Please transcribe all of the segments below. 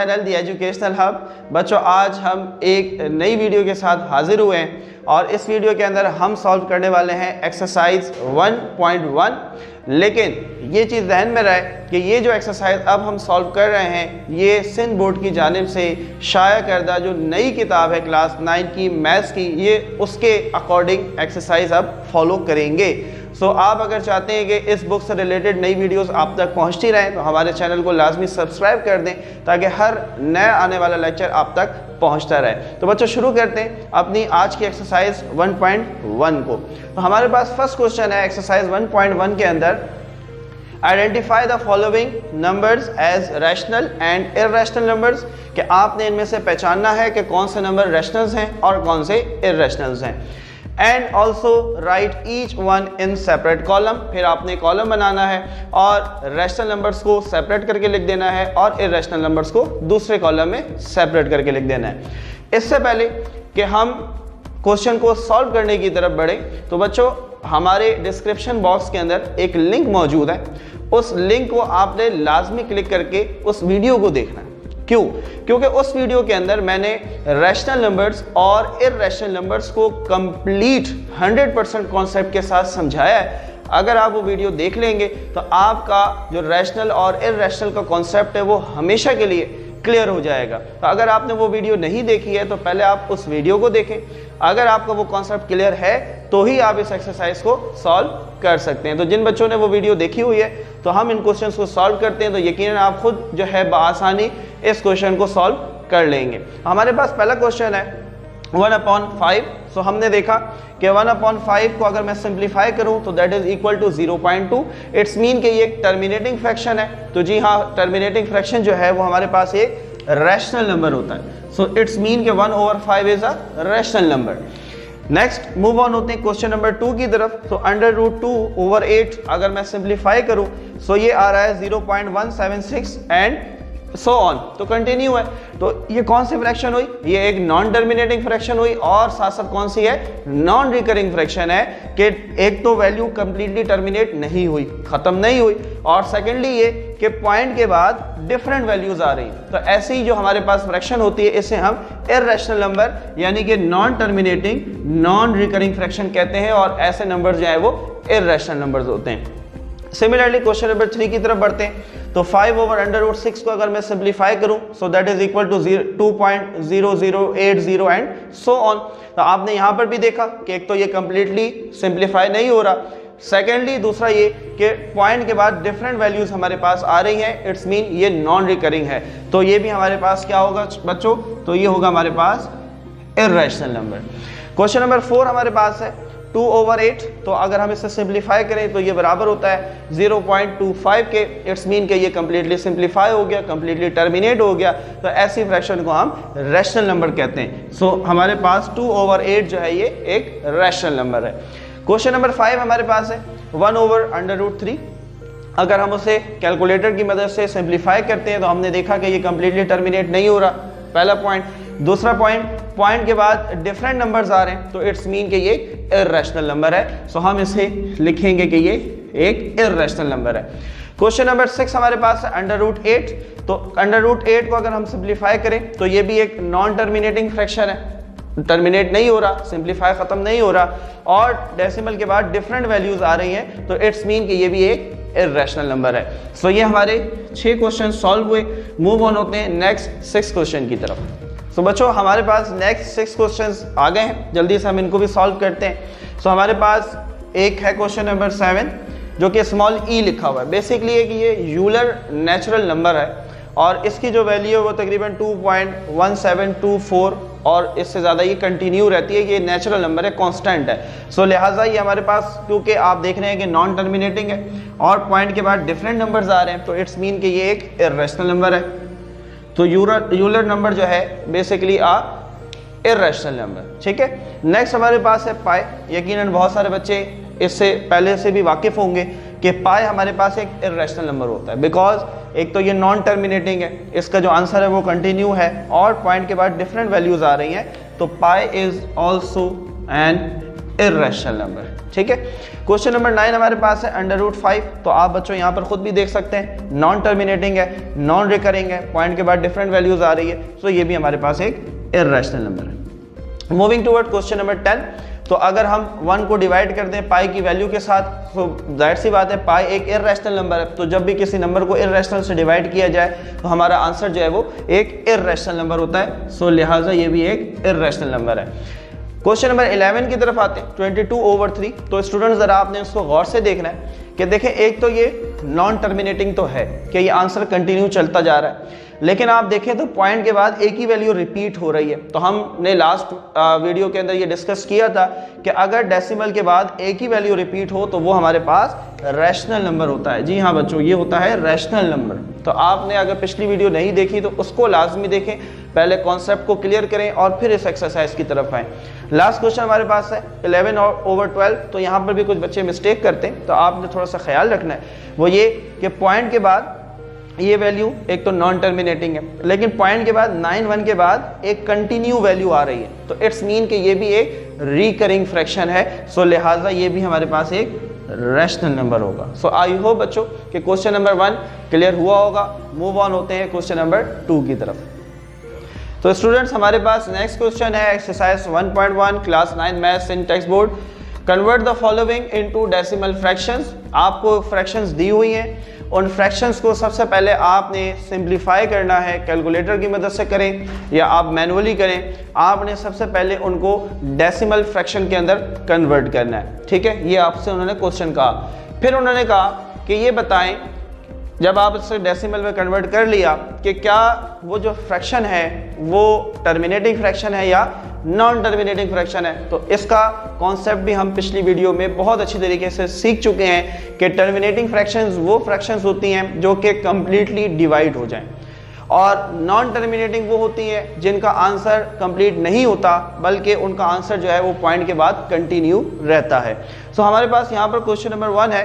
Channel दी educational hub. बच्चों आज हम एक नई वीडियो के साथ हाजिर हुए हैं और इस वीडियो के अंदर हम सॉल्व करने वाले हैं एक्सरसाइज 1.1। लेकिन ये चीज़ ध्यान में रहे कि ये जो एक्सरसाइज अब हम सॉल्व कर रहे हैं ये सिंध बोर्ड की जानिब से शाया करदा जो नई किताब है क्लास 9 की मैथ्स की, ये उसके अकॉर्डिंग एक्सरसाइज अब फॉलो करेंगे। सो आप अगर चाहते हैं कि इस बुक से रिलेटेड नई वीडियोस आप तक पहुंचती रहें तो हमारे चैनल को लाजमी सब्सक्राइब कर दें ताकि हर नया आने वाला लेक्चर आप तक पहुंचता रहे। तो बच्चों शुरू करते हैं अपनी आज की एक्सरसाइज 1.1 को। तो हमारे पास फर्स्ट क्वेश्चन है एक्सरसाइज 1.1 के अंदर, identify the following numbers as rational and irrational numbers, कि आपने इनमें से पहचानना है कि कौन से नंबर रैशनल्स हैं और कौन से इर्रेशनल्स हैं। And also right each one in separate column, फिर आपने कॉलम बनाना है और रैशनल नंबर्स को सेपरेट करके लिख देना है और इर्रेशनल नंबर्स को दूसरे कॉलम में सेपरेट करके लिख देना है। इससे पहले कि हम क्वेश्चन को सॉल्व करने की तरफ बढ़े तो बच्चों हमारे डिस्क्रिप्शन बॉक्स के अंदर एक लिंक मौजूद है, उस लिंक को आपने लाजमी क्लिक करके उस वीडियो को देखना है। क्यों? क्योंकि उस वीडियो के अंदर मैंने रैशनल नंबर्स और इर्रेशनल नंबर्स को कंप्लीट 100% कॉन्सेप्ट के साथ समझाया है। अगर आप वो वीडियो देख लेंगे तो आपका जो रैशनल और इर्रेशनल का कॉन्सेप्ट है वो हमेशा के लिए क्लियर हो जाएगा। तो अगर आपने वो वीडियो नहीं देखी है तो पहले आप उस वीडियो को देखें। अगर आपका वो कॉन्सेप्ट क्लियर है तो ही आप इस एक्सरसाइज को सॉल्व कर सकते हैं। तो जिन बच्चों ने वो वीडियो देखी हुई है तो हम इन क्वेश्चंस को सॉल्व करते हैं तो यकीनन आप खुद जो है बआसानी इस क्वेश्चन को सॉल्व कर लेंगे। हमारे पास पहला क्वेश्चन है 1/5। सो हमने देखा कि 1/5 को अगर मैं सिंप्लीफाई करूं तो that is equal to 0.2। It's mean कि ये एक टर्मिनेटिंग फ्रैक्शन है। तो जी हाँ, टर्मिनेटिंग फ्रैक्शन जो है वो हमारे पास एक रैशनल नंबर होता है। सो इट्स मीन कि 1/5 is a rational number. Next move on होते हैं क्वेश्चन नंबर 2 की तरफ। तो √2/8 अगर मैं सिंप्लीफाई करूं सो ये आ रहा है 0.176 एंड सो ऑन। तो कंटिन्यू है। तो ये कौन सी फ्रैक्शन हुई? ये एक नॉन टर्मिनेटिंग फ्रैक्शन हुई और साथ साथ कौन सी है? नॉन रिकरिंग फ्रैक्शन है कि एक तो वैल्यू कंप्लीटली टर्मिनेट नहीं हुई, खत्म नहीं हुई, और सेकेंडली ये कि पॉइंट के बाद डिफरेंट वैल्यूज आ रही। तो ऐसी ही जो हमारे पास फ्रैक्शन होती है इसे हम इर्रेशनल नंबर यानी कि non terminating non recurring fraction कहते हैं और ऐसे नंबर जो है वो इर्रेशनल नंबर्स होते हैं। सिमिलरली क्वेश्चन नंबर 3 की तरफ बढ़ते हैं। तो 5/√6 को अगर मैं सिंप्लीफाई करूं so that is equal to 2.0080 and so on. तो आपने यहां पर भी देखा कि एक तो ये कंप्लीटली सिंप्लीफाई नहीं हो रहा, सेकेंडली दूसरा ये कि पॉइंट के बाद डिफरेंट वैल्यूज हमारे पास आ रही हैं। इट्स मीन ये नॉन रिकरिंग है। तो ये भी हमारे पास क्या होगा बच्चों? तो ये होगा हमारे पास इर्रेशनल नंबर। क्वेश्चन नंबर 4 हमारे पास है 2/8। तो अगर हम इसे सिंप्लीफाई करें तो ये बराबर होता है 0.25 के। इट्स मीन कि ये कंप्लीटली सिंप्लीफाई हो गया, कंप्लीटली टर्मिनेट हो गया। तो ऐसी फ्रैक्शन को हम रैशनल नंबर कहते हैं। सो हमारे पास 2/8 जो है ये एक रैशनल नंबर है। क्वेश्चन नंबर 5 हमारे पास है 1/√3। अगर हम उसे कैलकुलेटर की मदद से सिंप्लीफाई करते हैं तो हमने देखा कि ये कंप्लीटली टर्मिनेट नहीं हो रहा, पहला पॉइंट। दूसरा पॉइंट के बाद डिफरेंट नंबर्स आ रहे हैं तो इट्स मीन कि ये इर्रेशनल नंबर है। सो हम इसे लिखेंगे कि ये एक इर्रेशनल नंबर है। क्वेश्चन नंबर 6 हमारे पास है √8। तो √8 को अगर हम सिंप्लीफाई करें तो ये भी एक नॉन टर्मिनेटिंग फ्रैक्शन है, टर्मिनेट नहीं हो रहा, सिंप्लीफाई खत्म नहीं हो रहा और डेसिमल के बाद डिफरेंट वैल्यूज आ रही हैं तो इट्स मीन कि ये भी एक इर्रेशनल नंबर है। सो ये हमारे 6 क्वेश्चन सॉल्व हुए। मूव ऑन होते हैं नेक्स्ट 6 क्वेश्चन की तरफ। सो बच्चों हमारे पास नेक्स्ट 6 क्वेश्चंस आ गए हैं, जल्दी से हम इनको भी सॉल्व करते हैं। सो हमारे पास एक है क्वेश्चन नंबर 7 जो कि स्मॉल ई लिखा हुआ है। बेसिकली है कि ये यूलर नेचुरल नंबर है और इसकी जो वैल्यू है वो तकरीबन 2.1724 और इससे ज़्यादा ये कंटिन्यू रहती है। ये नेचुरल नंबर है, कांस्टेंट है। सो लिहाजा ये हमारे पास क्योंकि आप देख रहे हैं कि नॉन टर्मिनेटिंग है और पॉइंट के बाद डिफरेंट नंबर्स आ रहे हैं तो इट्स मीन कि ये एक इर्रेशनल नंबर है। तो यूलर नंबर जो है बेसिकली इर्रेशनल नंबर। ठीक है। नेक्स्ट हमारे पास है पाई। यकीनन बहुत सारे बच्चे इससे पहले से भी वाकिफ होंगे कि पाई हमारे पास एक इर्रेशनल नंबर होता है बिकॉज एक तो ये नॉन टर्मिनेटिंग है, इसका जो आंसर है वो कंटिन्यू है और पॉइंट के बाद डिफरेंट वैल्यूज आ रही हैं तो pi is also an irrational number. ठीक है, क्वेश्चन नंबर 9 हमारे पास है √5। तो आप बच्चों यहाँ पर खुद भी देख सकते हैं, नॉन टर्मिनेटिंग है, नॉन रिकरिंग है, पॉइंट के बाद डिफरेंट वैल्यूज आ रही है, तो ये भी हमारे पास एक इर्रेशनल नंबर है। Moving toward question number 10। तो अगर हम 1 को डिवाइड कर दें पाई की वैल्यू के साथ, तो जाहिर सी बात है पाई एक इर्रेशनल नंबर है, तो जब भी किसी नंबर को इर्रेशनल से डिवाइड किया जाए तो हमारा आंसर जो है वो एक इर्रेशनल नंबर होता है। सो लिहाजा ये भी एक इर्रेशनल नंबर है। क्वेश्चन नंबर 11 की तरफ आते हैं, 22/3। तो स्टूडेंट्स जरा आपने उसको गौर से देखना है कि देखें, एक तो ये नॉन टर्मिनेटिंग तो है कि ये आंसर कंटिन्यू चलता जा रहा है, लेकिन आप देखें तो पॉइंट के बाद एक ही वैल्यू रिपीट हो रही है। तो हमने लास्ट वीडियो के अंदर ये डिस्कस किया था कि अगर डेसिमल के बाद एक ही वैल्यू रिपीट हो तो वो हमारे पास रैशनल नंबर होता है। जी हाँ बच्चों, ये होता है रैशनल नंबर। तो आपने अगर पिछली वीडियो नहीं देखी तो उसको लाजमी देखें, पहले कॉन्सेप्ट को क्लियर करें और फिर इस एक्सरसाइज की तरफ आएँ। लास्ट क्वेश्चन हमारे पास है 11/12। तो यहाँ पर भी कुछ बच्चे मिस्टेक करते हैं, तो आपने थोड़ा सा ख्याल रखना है, वो ये कि पॉइंट के बाद ये वैल्यू एक तो नॉन टर्मिनेटिंग है, लेकिन पॉइंट के बाद 9 के बाद एक कंटिन्यू वैल्यू आ रही है, तो इट्स मीन कि ये भी एक रिकरिंग फ्रैक्शन है। सो लिहाजा ये भी हमारे पास एक रैशनल नंबर होगा। सो आई होप बच्चों कि क्वेश्चन नंबर 1 क्लियर हुआ होगा। मूव ऑन होते हैं क्वेश्चन नंबर 2 की तरफ। तो स्टूडेंट्स हमारे पास नेक्स्ट क्वेश्चन है exercise 1.1 class 9 maths in text board. Convert the following into decimal fractions. आपको फ्रैक्शंस दी हुई हैं, उन फ्रैक्शंस को सबसे पहले आपने सिंप्लीफाई करना है, कैलकुलेटर की मदद से करें या आप मैनुअली करें। आपने सबसे पहले उनको डेसिमल फ्रैक्शन के अंदर कन्वर्ट करना है। ठीक है, ये आपसे उन्होंने क्वेश्चन कहा। फिर उन्होंने कहा कि ये बताएं, जब आप इससे डेसिमल में कन्वर्ट कर लिया, कि क्या वो जो फ्रैक्शन है वो टर्मिनेटिंग फ्रैक्शन है या नॉन टर्मिनेटिंग फ्रैक्शन है। तो इसका कॉन्सेप्ट भी हम पिछली वीडियो में बहुत अच्छी तरीके से सीख चुके हैं कि टर्मिनेटिंग फ्रैक्शंस वो फ्रैक्शंस होती हैं जो कि कंप्लीटली डिवाइड हो जाएं, और नॉन टर्मिनेटिंग वो होती हैं जिनका आंसर कंप्लीट नहीं होता, बल्कि उनका आंसर जो है वो पॉइंट के बाद कंटिन्यू रहता है। सो हमारे पास यहाँ पर क्वेश्चन नंबर 1 है,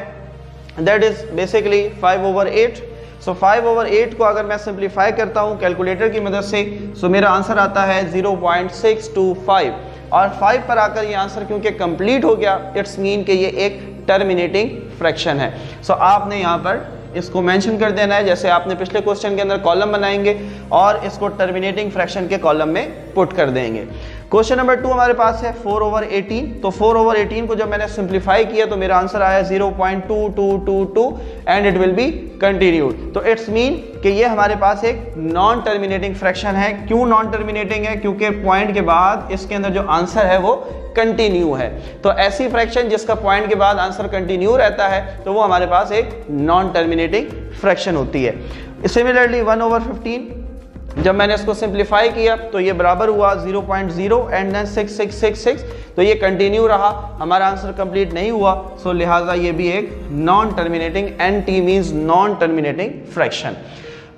दैट इज बेसिकली 5/8। सो 5/8 को अगर मैं सिंप्लीफाई करता हूँ कैलकुलेटर की मदद से, सो मेरा आंसर आता है 0.625, और 5 पर आकर ये आंसर क्योंकि कंप्लीट हो गया, इट्स मीन कि ये एक टर्मिनेटिंग फ्रैक्शन है। सो आपने यहाँ पर इसको मेंशन कर देना है, जैसे आपने पिछले क्वेश्चन के अंदर कॉलम बनाएंगे और इसको टर्मिनेटिंग फ्रैक्शन के कॉलम में पुट कर देंगे। क्वेश्चन नंबर 2 हमारे पास है 4/18। तो 4/18 को जब मैंने सिंप्लीफाई किया तो मेरा आंसर आया 0.2222 and it will be continued. तो इट्स मीन कि ये हमारे पास एक नॉन टर्मिनेटिंग फ्रैक्शन है। क्यों नॉन टर्मिनेटिंग है? क्योंकि पॉइंट के बाद इसके अंदर जो आंसर है वो कंटिन्यू है। तो ऐसी फ्रैक्शन जिसका पॉइंट के बाद आंसर कंटिन्यू रहता है तो वो हमारे पास एक नॉन टर्मिनेटिंग फ्रैक्शन होती है। सिमिलरली 1/15 जब मैंने इसको सिंप्लीफाई किया तो ये बराबर हुआ 0.0 एंड देन 6666, तो ये कंटिन्यू रहा, हमारा आंसर कंप्लीट नहीं हुआ। सो लिहाजा ये भी एक non terminating, NT means non terminating fraction.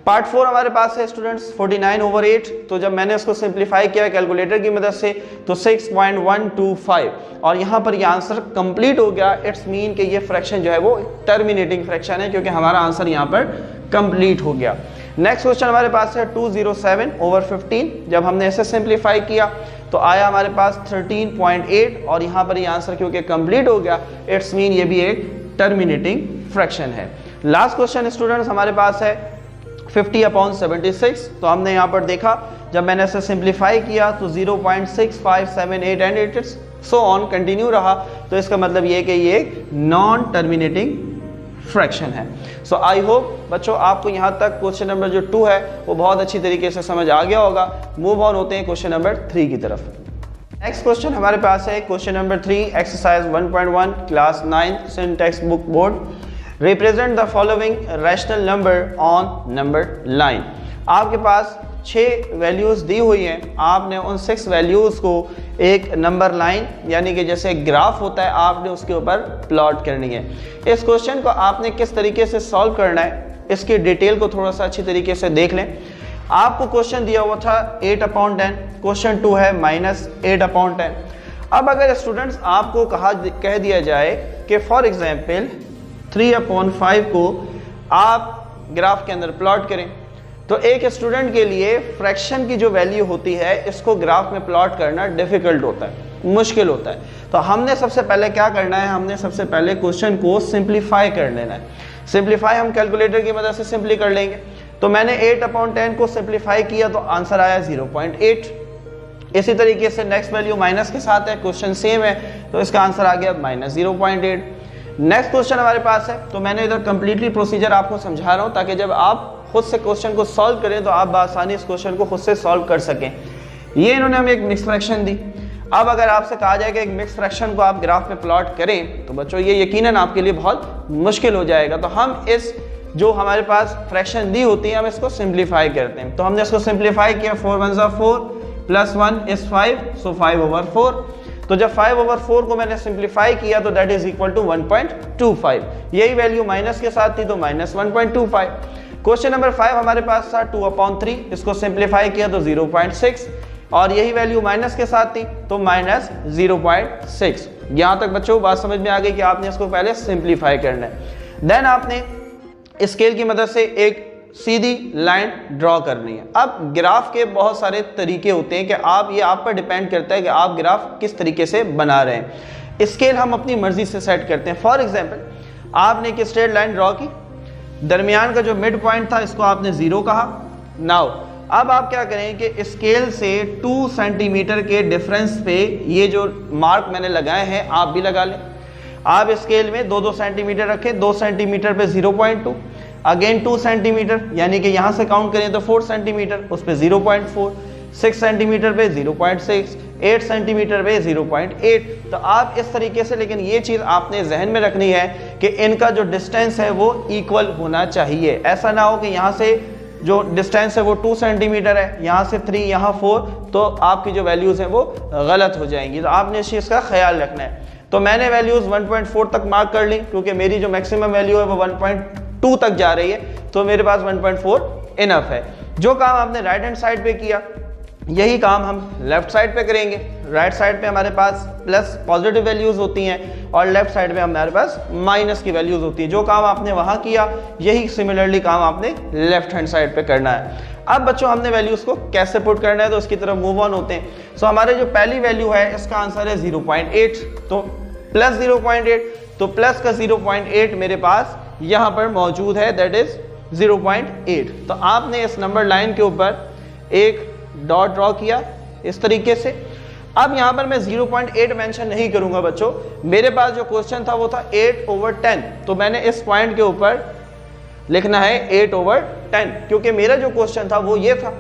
Part 4 हमारे पास है स्टूडेंट्स 49/8। तो जब मैंने इसको सिंप्लीफाई किया कैलकुलेटर की मदद से तो 6.125, और यहाँ पर ये आंसर कंप्लीट हो गया। इट्स मीन कि ये फ्रैक्शन जो है वो टर्मिनेटिंग फ्रैक्शन है, क्योंकि हमारा आंसर यहाँ पर कंप्लीट हो गया। नेक्स्ट क्वेश्चन हमारे पास है 207/15। जब हमने इसे सिंप्लीफाई किया तो आया हमारे पास 13.8, और यहाँ पर ये आंसर क्योंकि कंप्लीट हो गया, इट्स मीन ये भी एक टर्मिनेटिंग फ्रैक्शन है। लास्ट क्वेश्चन स्टूडेंट्स हमारे पास है 50/76। तो हमने यहाँ पर देखा जब मैंने इसे सिंप्लीफाई किया तो 0.6578 and it is so on continue रहा। तो इसका मतलब ये कि ये एक नॉन टर्मिनेटिंग फ्रैक्शन है। सो आई होप बच्चों आपको यहाँ तक क्वेश्चन नंबर जो 2 है वो बहुत अच्छी तरीके से समझ आ गया होगा। मूव ऑन होते हैं क्वेश्चन नंबर 3 की तरफ। नेक्स्ट क्वेश्चन हमारे पास है question number 3 exercise 1.1 class 9 in text book board. Represent the following rational number on number line. आपके पास 6 वैल्यूज़ दी हुई हैं, आपने उन 6 वैल्यूज़ को एक नंबर लाइन यानी कि जैसे ग्राफ होता है आपने उसके ऊपर प्लॉट करनी है। इस क्वेश्चन को आपने किस तरीके से सॉल्व करना है इसकी डिटेल को थोड़ा सा अच्छी तरीके से देख लें। आपको क्वेश्चन दिया हुआ था 8/10, क्वेश्चन 2 है -8/10। अब अगर स्टूडेंट्स आपको कह दिया जाए कि फॉर एग्जाम्पल 3/5 को आप ग्राफ के अंदर प्लॉट करें, तो एक स्टूडेंट के लिए फ्रैक्शन की जो वैल्यू होती है इसको ग्राफ में प्लॉट करना डिफिकल्ट होता है। मुश्किल होता है। तो हमने सबसे पहले क्या करना है, हमने सबसे पहले क्वेश्चन को सिंप्लीफाई कर लेना है। सिंप्लीफाई हम कैलकुलेटर की मदद से सिंपली कर लेंगे। तो मैंने 8/10 को सिंप्लीफाई किया तो आंसर आया 0.8। इसी तरीके से नेक्स्ट वैल्यू माइनस के साथ है, क्वेश्चन सेम है, तो इसका आंसर आ गया -0.8। नेक्स्ट क्वेश्चन हमारे पास है, तो मैंने इधर कंप्लीटली प्रोसीजर आपको समझा रहा हूँ ताकि जब आप खुद से क्वेश्चन को सॉल्व करें तो आप बआसानी इस क्वेश्चन को खुद से सॉल्व कर सकें। ये इन्होंने हमें एक मिक्स फ्रैक्शन दी। अब अगर आपसे कहा जाए कि एक मिक्स फ्रैक्शन को आप ग्राफ में प्लॉट करें तो बच्चों ये यकीनन आपके लिए बहुत मुश्किल हो जाएगा। तो हम इस जो हमारे पास फ्रैक्शन दी होती है हम इसको सिंप्लीफाई करते हैं। तो हमने इसको सिंप्लीफाई किया, 4 1 4 प्लस 1 इज 5, सो 5/4। तो जब 5/4 को मैंने सिंप्लीफाई किया तो दैट इज इक्वल टू 1.25। यही वैल्यू माइनस के साथ थी तो -1.25। क्वेश्चन नंबर 5 हमारे पास था 2/3, इसको सिंप्लीफाई किया तो 0.6 और यही वैल्यू माइनस के साथ थी तो -0.6। यहां तक बच्चों बात समझ में आ गई कि आपने इसको पहले सिंप्लीफाई करना है। देन आपने स्केल की मदद से एक सीधी लाइन ड्रॉ करनी है। अब ग्राफ के बहुत सारे तरीके होते हैं कि आप पर डिपेंड करता है कि आप ग्राफ किस तरीके से बना रहे हैं। स्केल हम अपनी मर्जी से सेट करते हैं। फॉर एग्जांपल आपने एक स्ट्रेट लाइन ड्रॉ की, दरमियान का जो मिड पॉइंट था इसको आपने 0 कहा। नाउ अब आप क्या करें कि स्केल से 2 सेंटीमीटर के डिफरेंस पे ये जो मार्क मैंने लगाए हैं आप भी लगा लें। आप स्केल में 2-2 सेंटीमीटर रखें, 2 सेंटीमीटर पे 0.2, अगेन 2 सेंटीमीटर, यानी कि यहाँ से काउंट करें तो 4 सेंटीमीटर, उस पे 0.4, 6 सेंटीमीटर पे 0.6, 8 सेंटीमीटर पे 0.8। तो आप इस तरीके से, लेकिन ये चीज़ आपने जहन में रखनी है कि इनका जो डिस्टेंस है वो इक्वल होना चाहिए। ऐसा ना हो कि यहाँ से जो डिस्टेंस है वो 2 सेंटीमीटर है, यहाँ से 3, यहाँ 4, तो आपकी जो वैल्यूज़ हैं वो गलत हो जाएंगी। तो आपने इस चीज़ का ख्याल रखना है। तो मैंने वैल्यूज़ 1.4 तक मार्क कर ली क्योंकि मेरी जो मैक्सिमम वैल्यू है वो 1.2 तक जा रही है, तो मेरे पास 1.4 इनफ है। जो काम आपने राइट हैंड साइड पे किया यही काम हम लेफ्ट साइड पे करेंगे। राइट साइड पे हमारे पास प्लस पॉजिटिव वैल्यूज होती हैं और लेफ्ट साइड पे हमारे पास माइनस की वैल्यूज होती है। जो काम आपने वहां किया यही सिमिलरली काम आपने लेफ्ट हैंड साइड पे करना है। अब बच्चों हमने वैल्यूज को कैसे पुट करना है तो उसकी तरफ मूव ऑन होते हैं। सो हमारे जो पहली वैल्यू है इसका आंसर है 0.8, तो प्लस 0.8, तो प्लस का 0.8 मेरे पास यहाँ पर मौजूद है, दैट इज 0.8। तो आपने इस नंबर लाइन के ऊपर एक डॉट ड्रॉ किया इस तरीके से। अब यहाँ पर मैं 0.8 मेंशन नहीं करूंगा बच्चों, मेरे पास जो क्वेश्चन था वो था 8/10, तो मैंने इस पॉइंट के ऊपर लिखना है 8/10 क्योंकि मेरा जो क्वेश्चन था वो ये था।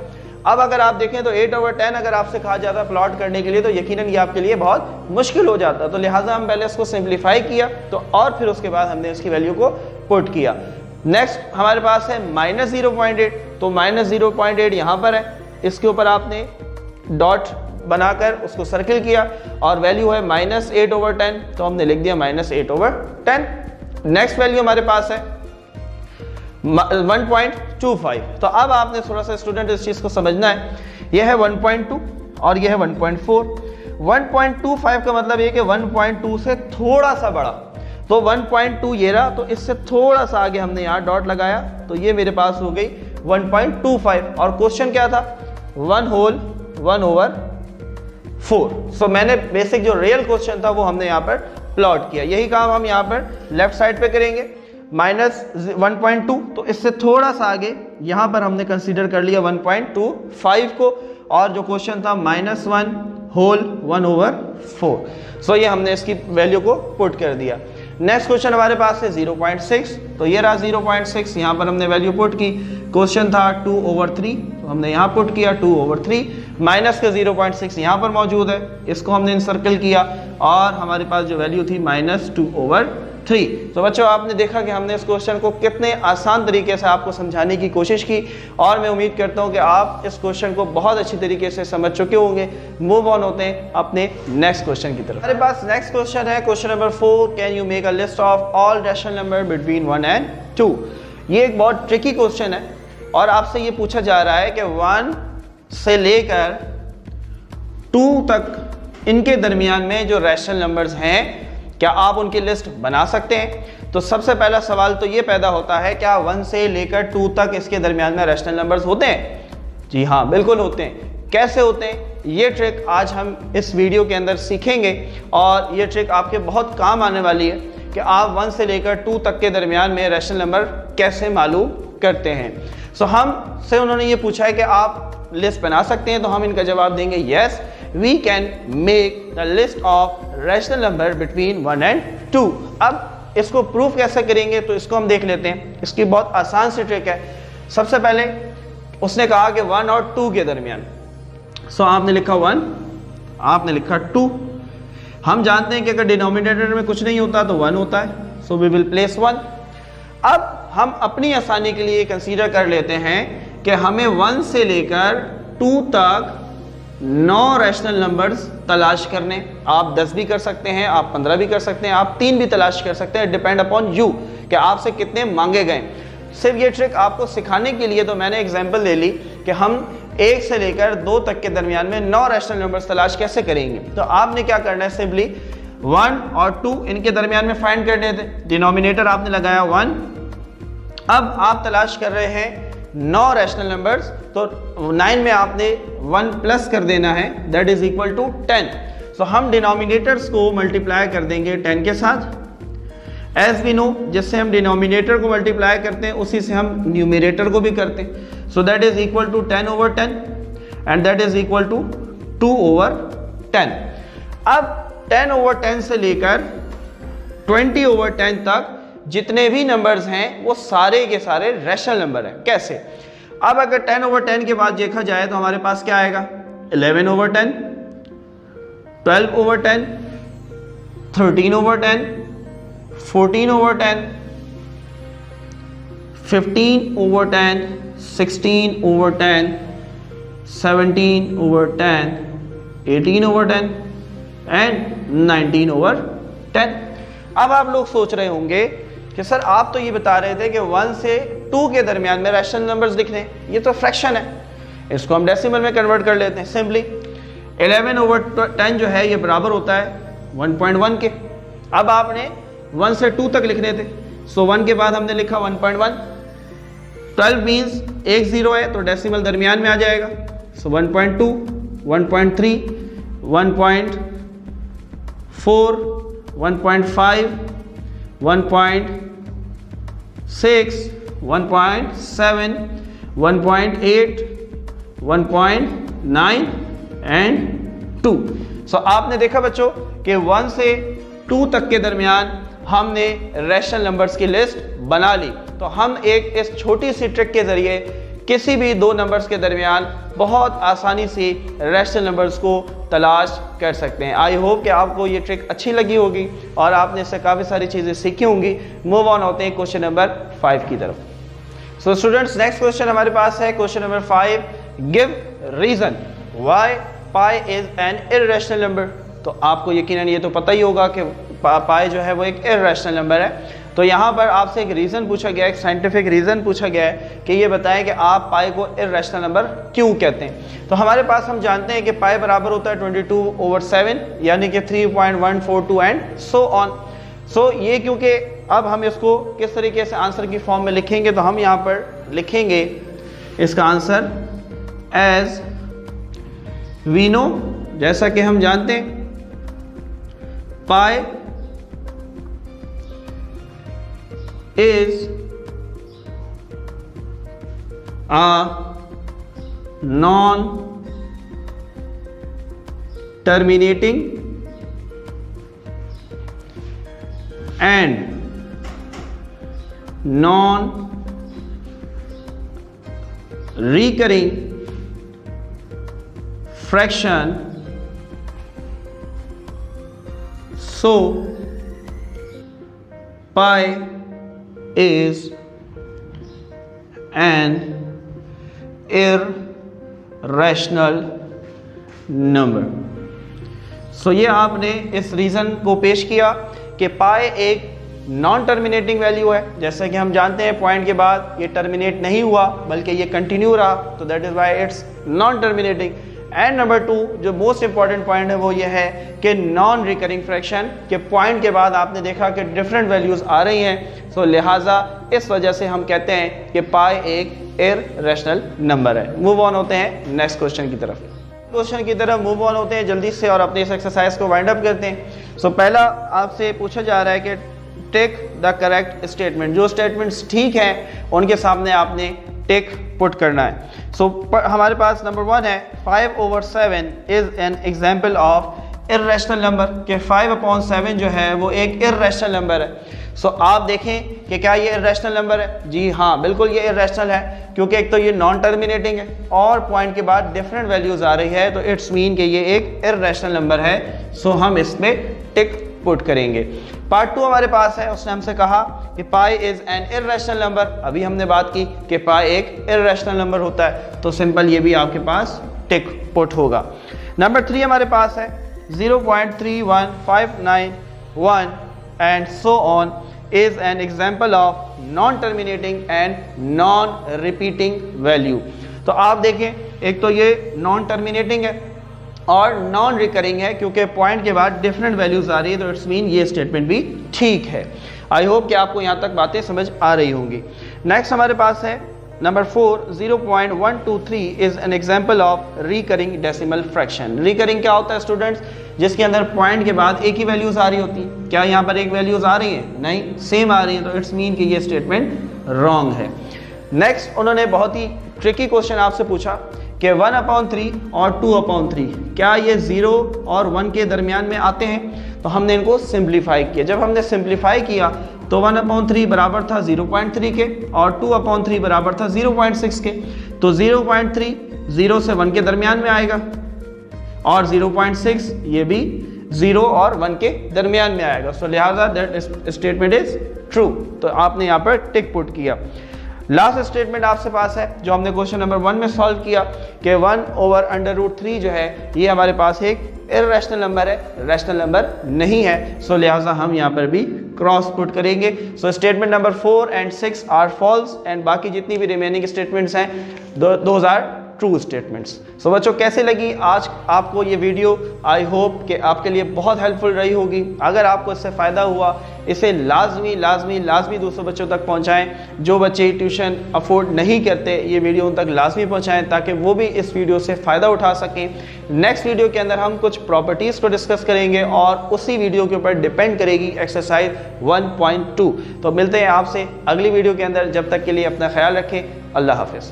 अब अगर आप देखें तो 8/10 अगर आपसे कहा जाता प्लॉट करने के लिए तो यकीनन ये आपके लिए बहुत मुश्किल हो जाता, तो लिहाजा हम पहले इसको सिंप्लीफाई किया तो और फिर उसके बाद हमने इसकी वैल्यू को पुट किया। नेक्स्ट हमारे पास है -0.8, तो -0.8 यहाँ पर है, इसके ऊपर आपने डॉट बनाकर उसको सर्किल किया और वैल्यू है -8/10, तो हमने लिख दिया -8/10। नेक्स्ट वैल्यू हमारे पास है 1.25। तो अब आपने थोड़ा सा स्टूडेंट इस चीज को समझना है, यह है 1.2 और यह है 1.4। 1.25 का मतलब ये कि 1.2 से थोड़ा सा बड़ा, तो 1.2 ये रहा, तो इससे थोड़ा सा आगे हमने यहाँ डॉट लगाया तो ये मेरे पास हो गई 1.25 और क्वेश्चन क्या था 1/4। सो मैंने बेसिक जो रियल क्वेश्चन था वो हमने यहाँ पर प्लॉट किया। यही काम हम यहाँ पर लेफ्ट साइड पे करेंगे। -1.2, तो इससे थोड़ा सा आगे यहाँ पर हमने कंसीडर कर लिया 1.25 को और जो क्वेश्चन था -1/4। सो ये हमने इसकी वैल्यू को पुट कर दिया। नेक्स्ट क्वेश्चन हमारे पास है 0.6, तो ये रहा 0.6, यहाँ पर हमने वैल्यू पुट की। क्वेश्चन था 2/3, तो हमने यहाँ पुट किया 2/3, माइनस का 0.6 यहाँ पर मौजूद है, इसको हमने इंसर्कल किया और हमारे पास जो वैल्यू थी -2/3। तो बच्चों आपने देखा कि हमने इस क्वेश्चन को कितने आसान तरीके से आपको समझाने की कोशिश की और मैं उम्मीद करता हूँ कि आप इस क्वेश्चन को बहुत अच्छी तरीके से समझ चुके होंगे। मूव ऑन होते हैं अपने नेक्स्ट क्वेश्चन की तरफ। हमारे पास नेक्स्ट क्वेश्चन है question number 4, can you make a list of all rational number between 1 and 2। ये एक बहुत ट्रिकी क्वेश्चन है और आपसे ये पूछा जा रहा है कि 1 से लेकर 2 तक इनके दरमियान में जो रैशनल नंबर्स हैं क्या आप उनकी लिस्ट बना सकते हैं। तो सबसे पहला सवाल तो ये पैदा होता है, क्या 1 से लेकर 2 तक इसके दरमियान में रैशनल नंबर्स होते हैं? जी हाँ, बिल्कुल होते हैं। कैसे होते हैं ये ट्रिक आज हम इस वीडियो के अंदर सीखेंगे और ये ट्रिक आपके बहुत काम आने वाली है कि आप 1 से लेकर 2 तक के दरमियान में रैशनल नंबर कैसे मालूम करते हैं। सो हमसे उन्होंने ये पूछा है कि आप लिस्ट बना सकते हैं, तो हम इनका जवाब देंगे yes we can make the list of rational number between 1 and 2। अब इसको प्रूफ कैसे करेंगे तो इसको हम देख लेते हैं। इसकी बहुत आसान सी ट्रिक है। सबसे पहले उसने कहा कि 1 और 2 के दरमियान, सो आपने लिखा 1, आपने लिखा 2। हम जानते हैं कि अगर डिनोमिनेटर में कुछ नहीं होता तो 1 होता है, सो वी विल प्लेस 1। अब हम अपनी आसानी के लिए कंसीडर कर लेते हैं कि हमें 1 से लेकर 2 तक 9 रैशनल नंबर्स तलाश करने। आप 10 भी कर सकते हैं, आप 15 भी कर सकते हैं, आप 3 भी तलाश कर सकते हैं, डिपेंड अपॉन यू कि आपसे कितने मांगे गए। सिर्फ ये ट्रिक आपको सिखाने के लिए तो मैंने एग्जांपल ले ली कि हम 1 से लेकर 2 तक के दरमियान में 9 रैशनल नंबर्स तलाश कैसे करेंगे। तो आपने क्या करना है, सिंपली 1 और 2 इनके दरमियान में फाइंड करने थे। डिनोमिनेटर आपने लगाया 1। अब आप तलाश कर रहे हैं 9 रैशनल नंबर्स, तो 9 में आपने 1 प्लस कर देना है, दैट इज इक्वल टू 10। सो हम डिनोमिनेटर्स को मल्टीप्लाई कर देंगे 10 के साथ। एज वी नो, जिससे हम डिनोमिनेटर को मल्टीप्लाई करते हैं उसी से हम न्यूमरेटर को भी करते हैं। So that is equal to 10/10 and that is equal to 2/10। अब 10/10 से लेकर 20/10 तक जितने भी नंबर्स हैं वो सारे के सारे रैशनल नंबर हैं। कैसे? अब अगर 10/10 के बाद देखा जाए तो हमारे पास क्या आएगा, 11/10, 12/10, 13/10, 14/10, 15/10, 16/10, 17/10, 18/10 एंड 19/10। अब आप लोग सोच रहे होंगे कि सर आप तो ये बता रहे थे कि 1 से 2 के दरमियान में रैशनल नंबर्स लिखने, ये तो फ्रैक्शन है, इसको हम डेसिमल में कन्वर्ट कर लेते हैं। सिंपली 11/10 जो है ये बराबर होता है 1.1 के। अब आपने 1 से 2 तक लिखने थे, सो 1 के बाद हमने लिखा 1.1। 12 मीन्स 1 0 है तो डेसिमल दरमियान में आ जाएगा, सो 1.2, 1.3, 1.4, 1.5, 1.6, 1.7, 1.8, 1.9 एंड 2। सो आपने देखा बच्चों कि 1 से 2 तक के दरमियान हमने रैशनल नंबर्स की लिस्ट बना ली। तो हम एक इस छोटी सी ट्रिक के जरिए किसी भी 2 नंबर्स के दरमियान बहुत आसानी से रैशनल नंबर्स को तलाश कर सकते हैं। आई होप कि आपको ये ट्रिक अच्छी लगी होगी और आपने इससे काफ़ी सारी चीज़ें सीखी होंगी। मूव ऑन होते हैं क्वेश्चन नंबर 5 की तरफ। सो स्टूडेंट्स, नेक्स्ट क्वेश्चन हमारे पास है question number 5, give reason why pi is an irrational number. तो आपको यकीनन ये तो पता ही होगा कि पाई जो है वो एक इर्रेशनल नंबर है। तो यहाँ पर आपसे एक रीज़न पूछा गया है, एक साइंटिफिक रीज़न पूछा गया है कि ये बताएं कि आप पाई को इर्रेशनल नंबर क्यों कहते हैं। तो हमारे पास हम जानते हैं कि पाई बराबर होता है 22/7 यानी कि 3.142 एंड सो ऑन। सो ये क्योंकि अब हम इसको किस तरीके से आंसर की फॉर्म में लिखेंगे, तो हम यहाँ पर लिखेंगे इसका आंसर एज वी नो, जैसा कि हम जानते हैं पाई is a non-terminating and non-recurring fraction, so pi is an irrational number। सो ये आपने इस रीज़न को पेश किया कि पाई एक नॉन टर्मिनेटिंग वैल्यू है। जैसा कि हम जानते हैं पॉइंट के बाद ये टर्मिनेट नहीं हुआ बल्कि ये कंटिन्यू रहा, तो that is why it's non terminating. And number 2 जो मोस्ट इंपॉर्टेंट पॉइंट है वो ये है कि नॉन रिकरिंग फ्रैक्शन के पॉइंट के बाद आपने देखा कि डिफरेंट वैल्यूज़ आ रही हैं, सो लिहाजा इस वजह से हम कहते हैं कि पाई एक इररेशनल नंबर है। मूव ऑन होते हैं नेक्स्ट क्वेश्चन की तरफ। क्वेश्चन की तरफ मूव ऑन होते हैं जल्दी से और अपने इस एक्सरसाइज को वाइंड अप करते हैं। सो पहला आपसे पूछा जा रहा है कि टेक द करेक्ट स्टेटमेंट, जो स्टेटमेंट्स ठीक हैं उनके सामने आपने टेक पुट करना है। सो हमारे पास नंबर 1 है 5/7 is an example of irrational number, के 5/7 जो है वो एक इर्रेशनल नंबर है। सो आप देखें कि क्या ये इर्रेशनल नंबर है? जी हाँ, बिल्कुल ये इर्रेशनल है, क्योंकि एक तो ये नॉन टर्मिनेटिंग है और पॉइंट के बाद डिफरेंट वैल्यूज आ रही है, तो इट्स मीन कि ये एक इर्रेशनल नंबर है। सो हम इसमें टिक पुट करेंगे। पार्ट 2 हमारे पास है, उसने हमसे कहा कि पाई इज एन इर्रेशनल नंबर। अभी हमने बात की कि पाई एक इर्रेशनल नंबर होता है, तो सिंपल ये भी आपके पास टिक पुट होगा। नंबर 3 हमारे पास है 0.31591 and so on is an example of non-terminating and non-repeating value। तो आप देखें, एक तो ये non-terminating है और non-recurring है, क्योंकि पॉइंट के बाद डिफरेंट वैल्यूज आ रही है, तो इट्स मीन ये स्टेटमेंट भी ठीक है। आई होप कि आपको यहाँ तक बातें समझ आ रही होंगी। नेक्स्ट हमारे पास है number 4 0.123 is an example of recurring decimal fraction. Recurring क्या होता है स्टूडेंट्स? जिसके अंदर पॉइंट के बाद एक ही वैल्यूज आ रही होती है। क्या यहाँ पर एक वैल्यूज आ रही है? नहीं, सेम आ रही है, तो इट्स मीन कि ये स्टेटमेंट रॉन्ग है। नेक्स्ट उन्होंने बहुत ही ट्रिकी क्वेश्चन आपसे पूछा कि 1/3 और 2/3 क्या ये 0 और 1 के दरमियान में आते हैं? तो हमने इनको सिंप्लीफाई किया। जब हमने सिंप्लीफाई किया तो 1/3 बराबर था 0.3 के और 2/3 बराबर था 0.6 के। तो 0.3 0 से 1 के दरमियान में आएगा और 0.6 ये भी 0 और 1 के दरमियान में आएगा। सो लिहाजा दैट स्टेटमेंट इज ट्रू। तो आपने यहाँ पर टिक पुट किया। लास्ट स्टेटमेंट आपसे पास है जो हमने क्वेश्चन नंबर 1 में सॉल्व किया कि 1/√3 जो है ये हमारे पास एक इर्रेशनल नंबर है, रैशनल नंबर नहीं है। सो लिहाजा हम यहाँ पर भी क्रॉस पुट करेंगे। So statement number 4 and 6 are false and बाकी जितनी भी रिमेनिंग स्टेटमेंट्स हैं those are true statements. So बच्चों, कैसे लगी आज आपको ये वीडियो? आई होप कि आपके लिए बहुत हेल्पफुल रही होगी। अगर आपको इससे फ़ायदा हुआ, इसे लाजमी दूसरों बच्चों तक पहुंचाएं। जो बच्चे ट्यूशन अफोर्ड नहीं करते, ये वीडियो उन तक लाजमी पहुंचाएं ताकि वो भी इस वीडियो से फ़ायदा उठा सकें। नेक्स्ट वीडियो के अंदर हम कुछ प्रॉपर्टीज़ को डिस्कस करेंगे और उसी वीडियो के ऊपर डिपेंड करेगी एक्सरसाइज 1.2। तो मिलते हैं आपसे अगली वीडियो के अंदर। जब तक के लिए अपना ख्याल रखें। अल्लाह हाफिज़।